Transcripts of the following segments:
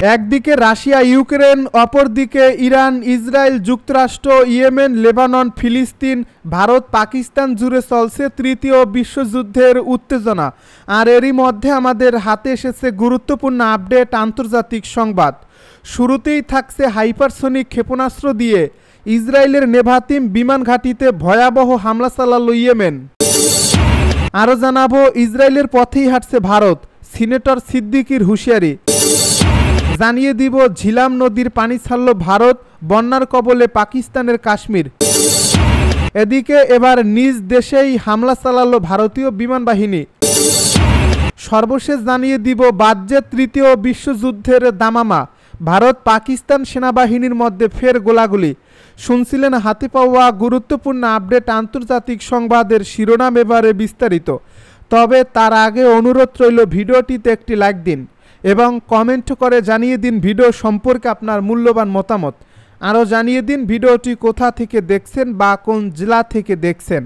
একদিকে Russia Ukraine, অপরদিকে Iran, Israel, যুক্তরাষ্ট্র, ইয়েমেন, লেবানন, ফিলিস্তিন, ভারত, পাকিস্তান জুড়ে চলছে তৃতীয় বিশ্বযুদ্ধের উত্তেজনা। আর এরই মধ্যে আমাদের হাতে এসেছে গুরুত্বপূর্ণ আপডেট, আন্তর্জাতিক সংবাদ। শুরুতেই থাকছে হাইপারসনিক ক্ষেপণাস্ত্র দিয়ে ইসরায়েলের নেভাতিম বিমান ঘাঁটিতে ভয়াবহ হামলা চালালো ইয়েমেন। আরও জানাবো, ইসরায়েলের পথেই হাঁটছে ভারত, সিনেটর সিদ্দিকির হুঁশিয়ারি। জানিয়ে দিব, ঝিলাম নদীর পানি ছাড়ল ভারত, বন্যার কবলে পাকিস্তানের কাশ্মীর। এদিকে এবার নিজ দেশেই হামলা চালালো ভারতীয় বিমান বাহিনী। সর্বশেষ জানিয়ে দিব, বাজছে তৃতীয় বিশ্বযুদ্ধের দামামা, ভারত পাকিস্তান সেনাবাহিনীর মধ্যে ফের গোলাগুলি। শুনছিলেন হাতে পাওয়া গুরুত্বপূর্ণ আপডেট, আন্তর্জাতিক সংবাদের শিরোনাম, এবারে বিস্তারিত। তবে তার আগে অনুরোধ রইল, ভিডিওটিতে একটি লাইক দিন এবং কমেন্ট করে জানিয়ে দিন ভিডিও সম্পর্কে আপনার মূল্যবান মতামত। আরও জানিয়ে দিন ভিডিওটি কোথা থেকে দেখছেন বা কোন জেলা থেকে দেখছেন।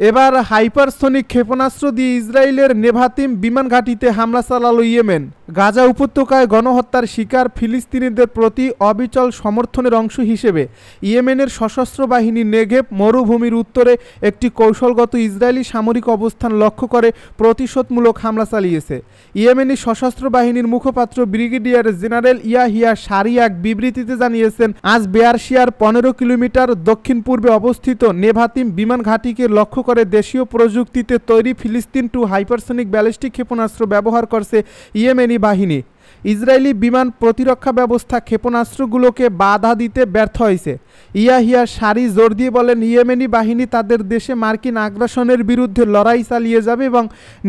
এবার হাইপারসনিক ক্ষেপণাস্ত্র দিয়ে ইসরায়েলের নেভাতিম বিমান ঘাঁটিতে হামলা চালালো ইয়েমেন। গাজা উপত্যকায় গণহত্যার শিকার ফিলিস্তিনিদের প্রতি অবিচল সমর্থনের অংশ হিসেবে ইয়েমেনের সশস্ত্র বাহিনী নেগেভ মরুভূমির উত্তরে একটি কৌশলগত ইসরায়েলি সামরিক অবস্থান লক্ষ্য করে প্রতিশোধমূলক হামলা চালিয়েছে। ইয়েমেনি সশস্ত্র বাহিনীর মুখপাত্র ব্রিগেডিয়ার জেনারেল ইয়াহিয়া সারি এক বিবৃতিতে জানিয়েছেন, আজ বেয়ারশিয়ার 15 কিলোমিটার দক্ষিণ পূর্বে অবস্থিত নেভাতিম বিমান ঘাঁটিকে লক্ষ্য করে দেশীয় প্রযুক্তিতে তৈরি ফিলিস্তিন-2 হাইপারসনিক ব্যালিস্টিক ক্ষেপণাস্ত্র ব্যবহার করছে ইয়েমেনি বাহিনী। ইসরায়েলি বিমান প্রতিরক্ষা ব্যবস্থা ক্ষেপণাস্ত্রগুলোকে বাধা দিতে ব্যর্থ হয়েছে। ইয়াহিয়া সারি জোর দিয়ে বলেন, ইয়েমেনি বাহিনী তাদের দেশে মার্কিন আগ্রাসনের বিরুদ্ধে লড়াই চালিয়ে যাবে এবং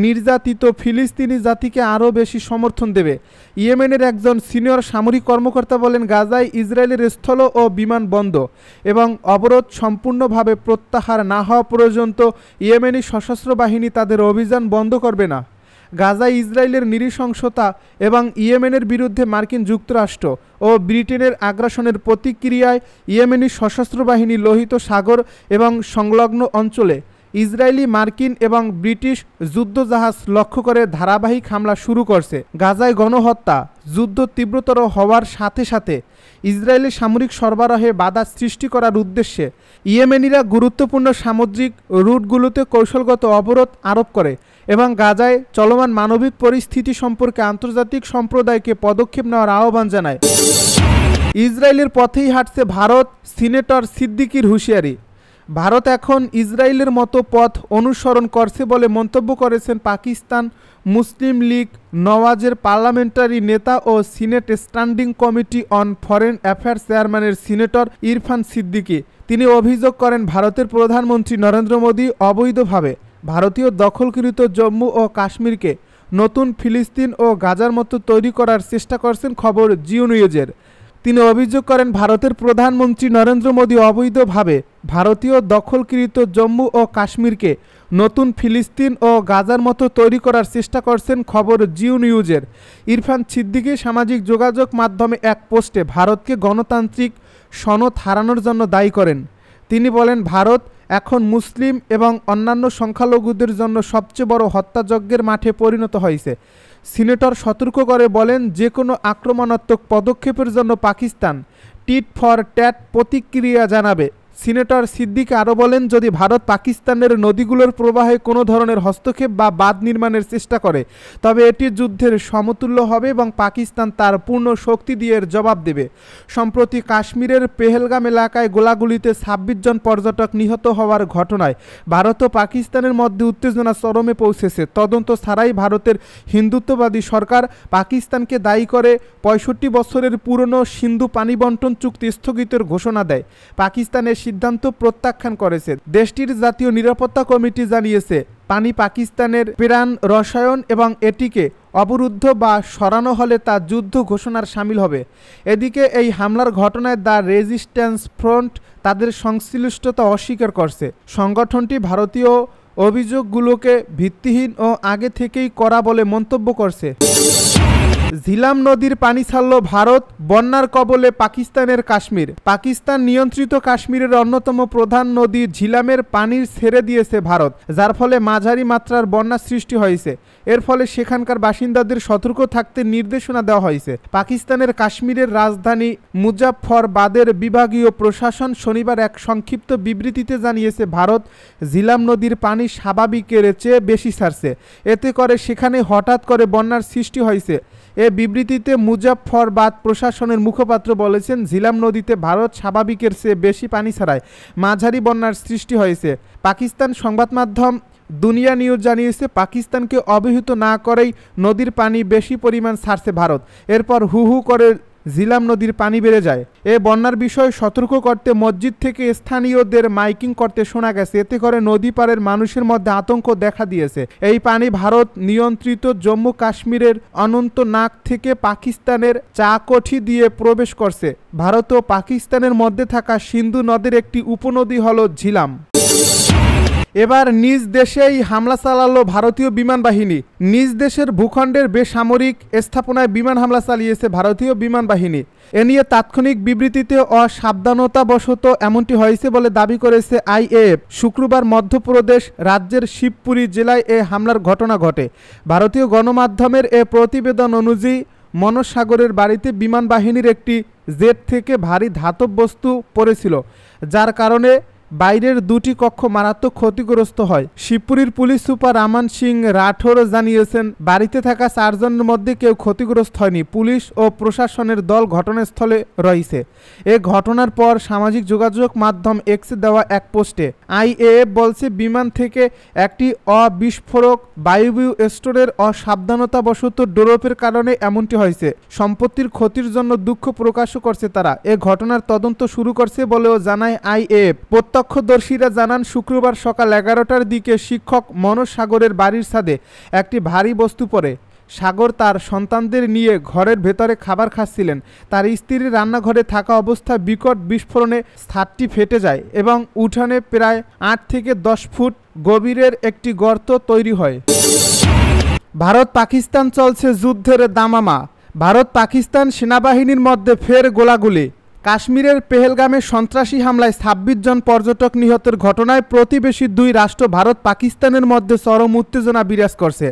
নির্যাতিত ফিলিস্তিনি জাতিকে আরও বেশি সমর্থন দেবে। ইয়েমেনের একজন সিনিয়র সামরিক কর্মকর্তা বলেন, গাজায় ইসরায়েলের স্থল ও বিমান বন্ধ এবং অবরোধ সম্পূর্ণভাবে প্রত্যাহার না হওয়া পর্যন্ত ইয়েমেনি সশস্ত্র বাহিনী তাদের অভিযান বন্ধ করবে না। গাজায় ইসরায়েলের নৃশংসতা এবং ইয়েমেনের বিরুদ্ধে মার্কিন যুক্তরাষ্ট্র ও ব্রিটেনের আগ্রাসনের প্রতিক্রিয়ায় ইয়েমেনি সশস্ত্র বাহিনী লোহিত সাগর এবং সংলগ্ন অঞ্চলে ইসরায়েলি, মার্কিন এবং ব্রিটিশ যুদ্ধজাহাজ লক্ষ্য করে ধারাবাহিক হামলা শুরু করছে। গাজায় গণহত্যা, যুদ্ধ তীব্রতর হওয়ার সাথে সাথে ইসরায়েলি সামরিক সরবরাহে বাধা সৃষ্টি করার উদ্দেশ্যে ইয়েমেনিরা গুরুত্বপূর্ণ সামুদ্রিক রুটগুলোতে কৌশলগত অবরোধ আরোপ করে এবং গাজায় চলমান মানবিক পরিস্থিতি সম্পর্কে আন্তর্জাতিক সম্প্রদায়কে পদক্ষেপ নেওয়ার আহ্বান জানায়। ইসরায়েলের পথেই হাঁটছে ভারত, সিনেটর সিদ্দিকির হুঁশিয়ারি। ভারত এখন ইসরায়েলের মতো পথ অনুসরণ করছে বলে মন্তব্য করেছেন পাকিস্তান মুসলিম লীগ নওয়াজের পার্লামেন্টারি নেতা ও senate standing committee on foreign affairs চেয়ারম্যানের সিনেটর ইরফান সিদ্দিকি। তিনি অভিযোগ করেন, ভারতের প্রধানমন্ত্রী নরেন্দ্র মোদী অবৈধভাবে ভারতীয় দখলকৃত জম্মু ও কাশ্মীরকে নতুন ফিলিস্তিন ও গাজার মতো তৈরি করার চেষ্টা করছেন। খবর জিও নিউজের। তিনি অভিযোগ করেন, ভারতের প্রধানমন্ত্রী নরেন্দ্র মোদী অবৈধভাবে ভারতীয় দখলকৃত জম্মু ও কাশ্মীরকে নতুন ফিলিস্তিন ও গাজার মতো তৈরি করার চেষ্টা করছেন। খবর জিও নিউজের। ইরফান সিদ্দিকী সামাজিক যোগাযোগ মাধ্যমে এক পোস্টে ভারতকে গণতান্ত্রিক সনদ হারানোর জন্য দায়ী করেন। তিনি বলেন, ভারত এখন মুসলিম এবং অন্যান্য সংখ্যালঘুদের জন্য সবচেয়ে বড় হত্যাযজ্ঞের মাঠে পরিণত হয়েছে। সিনেটর সতর্ক করে বলেন, যে কোনো আক্রমণাত্মক পদক্ষেপের জন্য পাকিস্তান টিট ফর ট্যাট প্রতিক্রিয়া জানাবে। সিনেটর সিদ্দিকী আরও বলেন, যদি ভারত পাকিস্তানের নদীগুলোর প্রবাহে কোনো ধরনের হস্তক্ষেপ বা বাঁধ নির্মাণের চেষ্টা করে তবে এটি যুদ্ধের সমতুল্য হবে এবং পাকিস্তান তার পূর্ণ শক্তি দিয়ে এর জবাব দেবে। সম্প্রতি কাশ্মীরের পেহেলগাম এলাকায় গোলাগুলিতে 26 জন পর্যটক নিহত হওয়ার ঘটনায় ভারত ও পাকিস্তানের মধ্যে উত্তেজনা চরমে পৌঁছেছে। তদন্ত ছাড়াই ভারতের হিন্দুত্ববাদী সরকার পাকিস্তানকে দায়ী করে 65 বছরের পুরনো সিন্ধু পানি বন্টন চুক্তি স্থগিতের ঘোষণা দেয়। পাকিস্তানের সিদ্ধান্ত প্রত্যাখ্যান করেছে। দেশটির জাতীয় নিরাপত্তা কমিটি জানিয়েছে, পানি পাকিস্তানের প্রাণ রসায়ন এবং এটিকে অবরুদ্ধ বা সরানো হলে তা যুদ্ধ ঘোষণার শামিল হবে। এদিকে এই হামলার ঘটনায় দ্য রেজিস্ট্যান্স ফ্রন্ট তাদের সংশ্লিষ্টতা অস্বীকার করছে। সংগঠনটি ভারতীয় অভিযোগগুলোকে ভিত্তিহীন ও আগে থেকেই করা বলে মন্তব্য করছে। ঝিলাম নদীর পানি ছাড়ল ভারত, বন্যার কবলে পাকিস্তানের কাশ্মীর। পাকিস্তান নিয়ন্ত্রিত কাশ্মীরের অন্যতম প্রধান নদী ঝিলামের পানি ছেড়ে দিয়েছে ভারত, যার ফলে মাঝারি মাত্রার বন্যা সৃষ্টি হয়েছে। এর ফলে সেখানকার বাসিন্দাদের সতর্ক থাকতে নির্দেশনা দেওয়া হয়েছে। পাকিস্তানের কাশ্মীরের রাজধানী মুজাফফরবাদের বিভাগীয় প্রশাসন শনিবার এক সংক্ষিপ্ত বিবৃতিতে জানিয়েছে, ভারত ঝিলাম নদীর পানি স্বাভাবিকের চেয়ে বেশি ছাড়ছে, এতে করে সেখানে হঠাৎ করে বন্যার সৃষ্টি হয়েছে। এ বিবৃতিতে মুজাফফরবাদ প্রশাসনের মুখপাত্র বলেছেন, ঝিলাম নদীতে ভারত স্বাভাবিকের চেয়ে বেশি পানি ছাড়ায় মাঝারি বন্যার সৃষ্টি হয়েছে। পাকিস্তান সংবাদ মাধ্যম দুনিয়া নিউজ জানিয়েছে, পাকিস্তানকে অবহিত না করেই নদীর পানি বেশি পরিমাণ ছাড়ছে ভারত। এরপর হু হু করে ঝিলাম নদীর পানি বেড়ে যায়। এ বন্যার বিষয়ে সতর্ক করতে মসজিদ থেকে স্থানীয়দের মাইকিং করতে শোনা গেছে। এতে করে নদী পাড়ের মানুষের মধ্যে আতঙ্ক দেখা দিয়েছে। এই পানি ভারত নিয়ন্ত্রিত জম্মু কাশ্মীরের অনন্তনাগ থেকে পাকিস্তানের চাকঠি দিয়ে প্রবেশ করছে। ভারত ও পাকিস্তানের মধ্যে থাকা সিন্ধু নদের একটি উপনদী হল ঝিলাম। এবার নিজ দেশেই হামলা চালালো ভারতীয় বিমান বাহিনী। নিজ দেশের ভূখণ্ডের বেসামরিক স্থাপনায় বিমান হামলা চালিয়েছে ভারতীয় বিমান বাহিনী। এ নিয়ে তাৎক্ষণিক বিবৃতিতে অসাবধানতাবশত এমনটি হয়েছে বলে দাবি করেছে আইএএফ। শুক্রবার মধ্যপ্রদেশ রাজ্যের শিবপুরী জেলায় এ হামলার ঘটনা ঘটে। ভারতীয় গণমাধ্যমের এ প্রতিবেদন অনুযায়ী মনোজ সাগরের বাড়িতে বিমান বাহিনীর একটি জেট থেকে ভারী ধাতব বস্তু পড়েছিল, যার কারণে বাইরের দুটি কক্ষ মারাত্মক ক্ষতিগ্রস্ত হয়। শিবপুরীর পুলিশ সুপার রামান সিং রাঠোর জানিয়েছেন, বাড়িতে থাকা 4 জনের মধ্যে কেউ ক্ষতিগ্রস্ত হয়নি। পুলিশ ও প্রশাসনের দল ঘটনাস্থলে রয়েছে। এ ঘটনার পর সামাজিক যোগাযোগ মাধ্যম এক্সে দেওয়া এক পোস্টে আইএএফ বলছে, বিমান থেকে একটি অবিস্ফোরক বায়বীয় স্টোরের অসাবধানতাবশত ড্রপের কারণে এমনটি হয়েছে। সম্পত্তির ক্ষতির জন্য দুঃখ প্রকাশও করছে তারা। এ ঘটনার তদন্ত শুরু করছে বলেও জানায় আইএএফ। প্রত্যক্ষদর্শীরা জানান, শুক্রবার সকাল 11টার দিকে শিক্ষক মনোজ সাগরের বাড়ির ছাদে একটি ভারী বস্তু পড়ে। সাগর তার সন্তানদের নিয়ে ঘরের ভেতরে খাবার খাচ্ছিলেন। তার স্ত্রী রান্নাঘরে থাকা অবস্থায় বিকট বিস্ফোরণে ছাদটি ফেটে যায় এবং উঠানে প্রায় 8 থেকে 10 ফুট গভীরের একটি গর্ত তৈরি হয়। ভারত পাকিস্তান চলছে যুদ্ধের দামামা। ভারত পাকিস্তান সেনাবাহিনীর মধ্যে ফের গোলাগুলি। কাশ্মীরের পেহেলগামে সন্ত্রাসী হামলায় 26 জন পর্যটক নিহতের ঘটনায় প্রতিবেশী 2 রাষ্ট্র ভারত পাকিস্তানের মধ্যে চরম উত্তেজনা বিরাজ করছে।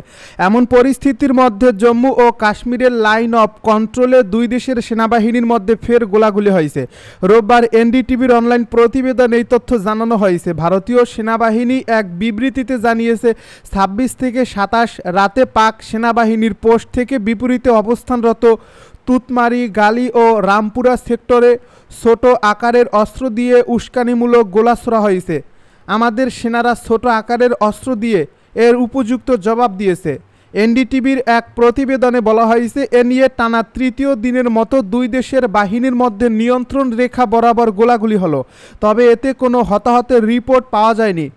এমন পরিস্থিতির মধ্যে জম্মু ও কাশ্মীরের লাইন অফ কন্ট্রোলে 2 দেশের সেনাবাহিনীর মধ্যে ফের গোলাগুলি হয়েছে। রোববার এনডিটিভির অনলাইন প্রতিবেদন এই তথ্য জানানো হয়েছে। ভারতীয় সেনাবাহিনী এক বিবৃতিতে জানিয়েছে, 26 থেকে 27 রাতে পাক সেনাবাহিনীর পোস্ট থেকে বিপরীতে অবস্থানরত তুতমারি, গালি ও রামপুরা সেক্টরে ছোট আকারের অস্ত্র দিয়ে উস্কানিমূলক গোলা ছোড়া হয়েছে। আমাদের সেনারা ছোট আকারের অস্ত্র দিয়ে এর উপযুক্ত জবাব দিয়েছে। এনডিটিভির এক প্রতিবেদনে বলা হয়েছে, এ নিয়ে টানা 3য় দিনের মতো 2 দেশের বাহিনীর মধ্যে নিয়ন্ত্রণ রেখা বরাবর গোলাগুলি হলো, তবে এতে কোনো হতাহতের রিপোর্ট পাওয়া যায়নি।